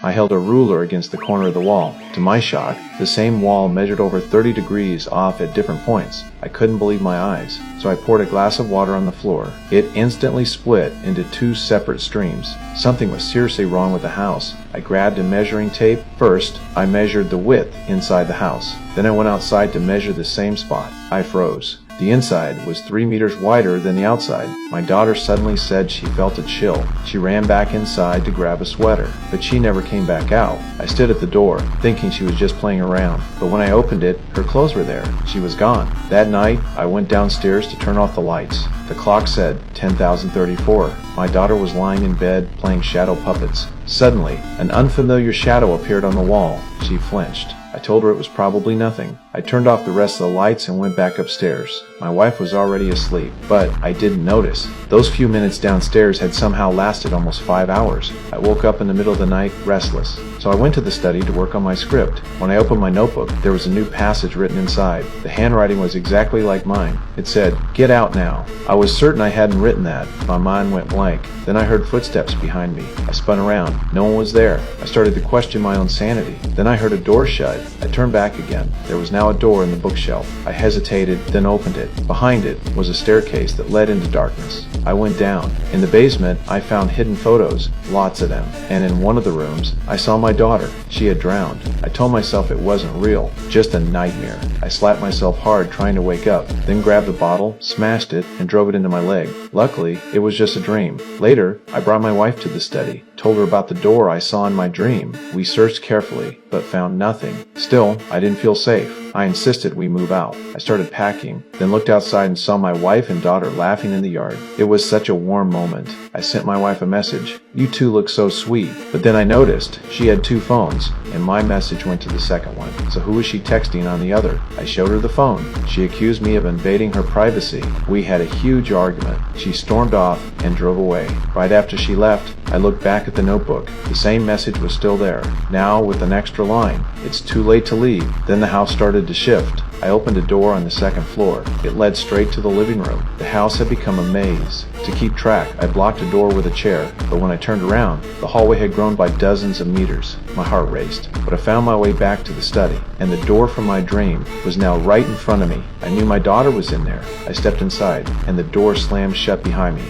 I held a ruler against the corner of the wall. To my shock, the same wall measured over 30 degrees off at different points. I couldn't believe my eyes, so I poured a glass of water on the floor. It instantly split into two separate streams. Something was seriously wrong with the house. I grabbed a measuring tape. First, I measured the width inside the house. Then I went outside to measure the same spot. I froze. The inside was 3 meters wider than the outside. My daughter suddenly said she felt a chill. She ran back inside to grab a sweater, but she never came back out. I stood at the door, thinking she was just playing around, but when I opened it, her clothes were there. She was gone. That night, I went downstairs to turn off the lights. The clock said 10,034. My daughter was lying in bed playing shadow puppets. Suddenly, an unfamiliar shadow appeared on the wall. She flinched. I told her it was probably nothing. I turned off the rest of the lights and went back upstairs. My wife was already asleep, but I didn't notice. Those few minutes downstairs had somehow lasted almost 5 hours. I woke up in the middle of the night, restless. So I went to the study to work on my script. When I opened my notebook, there was a new passage written inside. The handwriting was exactly like mine. It said, "Get out now." I was certain I hadn't written that. My mind went blank. Then I heard footsteps behind me. I spun around. No one was there. I started to question my own sanity. Then I heard a door shut. I turned back again. There was now a door in the bookshelf. I hesitated, then opened it. Behind it was a staircase that led into darkness. I went down. In the basement, I found hidden photos, lots of them. And in one of the rooms, I saw my daughter. She had drowned. I told myself it wasn't real, just a nightmare. I slapped myself hard trying to wake up, then grabbed the bottle, smashed it, and drove it into my leg. Luckily, it was just a dream. Later, I brought my wife to the study, told her about the door I saw in my dream. We searched carefully, but found nothing. Still, I didn't feel safe. I insisted we move out. I started packing, then looked outside and saw my wife and daughter laughing in the yard. It was such a warm moment. I sent my wife a message. "You two look so sweet." But then I noticed she had 2 phones, and my message went to the second one. So who was she texting on the other? I showed her the phone. She accused me of invading her privacy. We had a huge argument. She stormed off and drove away. Right after she left, I looked back at the notebook. The same message was still there, now with an extra line. "It's too late to leave." Then the house started to shift. I opened a door on the second floor. It led straight to the living room. The house had become a maze. To keep track, I blocked a door with a chair, but when I turned around, the hallway had grown by dozens of meters. My heart raced, but I found my way back to the study, and the door from my dream was now right in front of me. I knew my daughter was in there. I stepped inside, and the door slammed shut behind me.